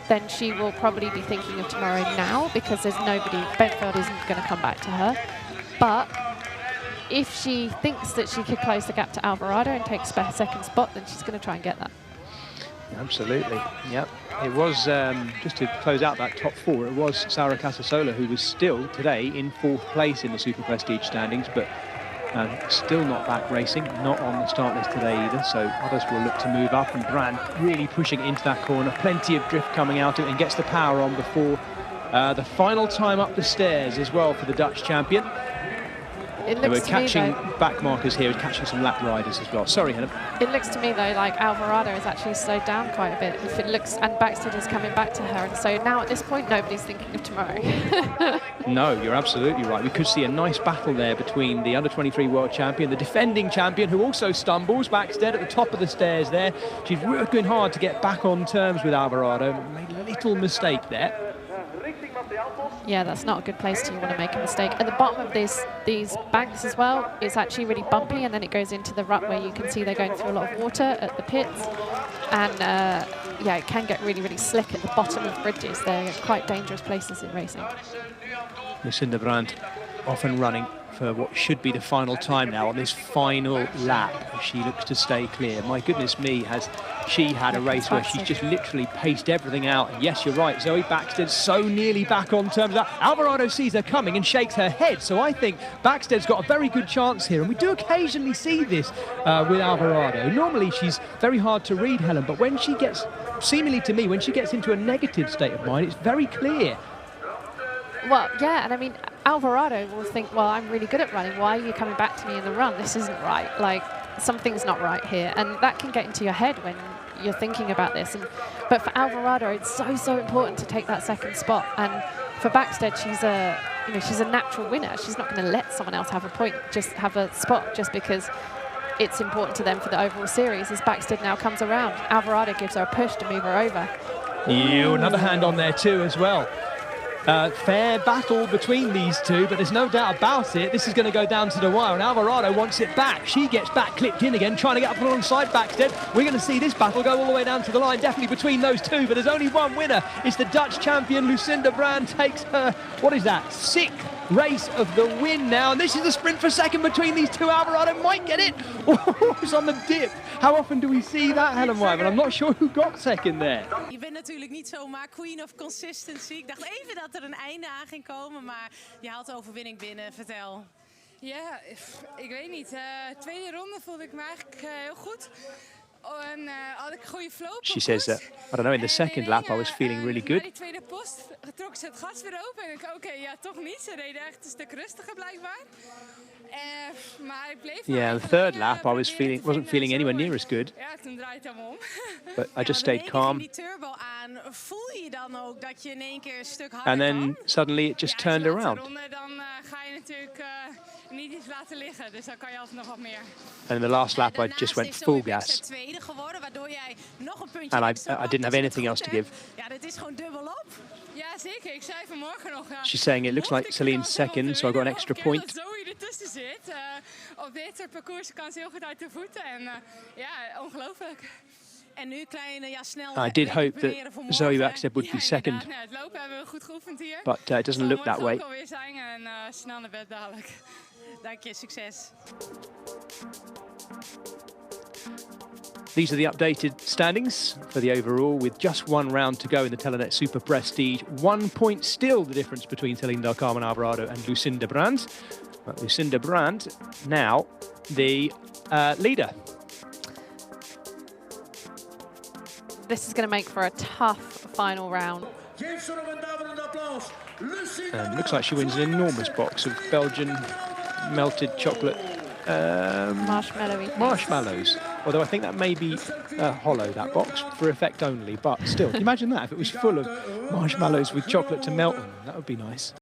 then she will probably be thinking of tomorrow now, because there's nobody, Benfield isn't going to come back to her. But if she thinks that she could close the gap to Alvarado and take second spot, then she's going to try and get that. Absolutely, yep. It was, just to close out that top four, it was Sara Casasola who was still today in 4th place in the Super Prestige standings, but still not back racing, not on the start list today either, so others will look to move up, and Brand really pushing into that corner, plenty of drift coming out of it, and gets the power on before the final time up the stairs as well for the Dutch champion. They were catching back markers here, catching some lap riders as well. Sorry, Helen. It looks to me, though, like Alvarado has actually slowed down quite a bit. If it looks, and Backstead is coming back to her, and so now at this point, nobody's thinking of tomorrow. No, you're absolutely right. We could see a nice battle there between the under-23 world champion, the defending champion, who also stumbles. Backstead at the top of the stairs there. She's working hard to get back on terms with Alvarado. Made a little mistake there. Yeah, that's not a good place to want to make a mistake. At the bottom of these banks as well, it's actually really bumpy, and then it goes into the rut where you can see they're going through a lot of water at the pits. And yeah, it can get really, really slick at the bottom of bridges. They're quite dangerous places in racing. Lucinda Brandt off and running for what should be the final time now on this final lap, as she looks to stay clear. My goodness me, has she had a race where she's just literally paced everything out. And yes, you're right, Zoe Backstead so nearly back on terms. Alvarado sees her coming and shakes her head, so I think Backstead's got a very good chance here, and we do occasionally see this with Alvarado. Normally she's very hard to read, Helen, but when she gets, seemingly to me, when she gets into a negative state of mind, it's very clear. Well, yeah, and I mean, Alvarado will think, well, I'm really good at running. Why are you coming back to me in the run? This isn't right. Like, something's not right here. And that can get into your head when you're thinking about this. But for Alvarado, it's so important to take that second spot. And for Backstead, she's a natural winner. She's not going to let someone else have a point, just have a spot, just because it's important to them for the overall series. As Backstead now comes around, Alvarado gives her a push to move her over. Another hand on there too as well. Fair battle between these two, but there's no doubt about it. This is going to go down to the wire, and Alvarado wants it back. She gets back, clipped in again, trying to get up alongside Backstead. We're going to see this battle go all the way down to the line, definitely between those two, but there's only one winner. It's the Dutch champion, Lucinda Brand, takes her, what is that, 6th race of the win now, and this is the sprint for second between these two. Alvarado might get it. Oh, it's on the dip. How often do we see that, Helen Wyman? I'm not sure who got second there. Je bent natuurlijk niet zomaar queen of consistency. Ik dacht even dat er een einde aan ging komen, maar je haalt de overwinning binnen. Vertel. Ja, ik weet niet. Tweede ronde voelde ik me eigenlijk heel goed. En had ik een goede flow. She says that, I don't know, in the second lap I was feeling really good. Bij die tweede post trok ze het gas weer open en ik oké, ja, toch niet. Ze reden echt een stuk rustiger blijkbaar. Maar ik bleef yeah, the third lap I wasn't feeling anywhere near as good. Ja, toen draait het om. But I just stayed calm. Die turbo aan, voel je dan ook dat je in één keer een stuk harder And then suddenly it just turned around. Dan ga je natuurlijk niet iets laten liggen, dus dan kan je alsnog wat meer. And in the last lap I just went full gas. And I didn't have anything else to give. Ja, dit is gewoon dubbelop. Ja, zeker. Ik zei vanmorgen nog. She's saying it looks like Celine's second, so I got an extra point. Dat Zoe ertussen zit. Op dit soort parcours kan ze heel goed uit de voeten. En ja, ongelooflijk. En nu kleine, ja, snel. I did hope that Zoe Backstead would be second. Ja, het lopen hebben we goed geoefend hier. But it doesn't look that way. Het zal weer zijn en snel naar bed dadelijk. Dank je, succes. These are the updated standings for the overall, with just one round to go in the Telenet Super Prestige. 1 point still the difference between Celine Del Carmen Alvarado and Lucinda Brand. But Lucinda Brand now the leader. This is going to make for a tough final round. And looks like she wins an enormous box of Belgian melted chocolate marshmallows. Although I think that may be hollow, that box, for effect only. But still, imagine that if it was full of marshmallows with chocolate to melt them. That would be nice.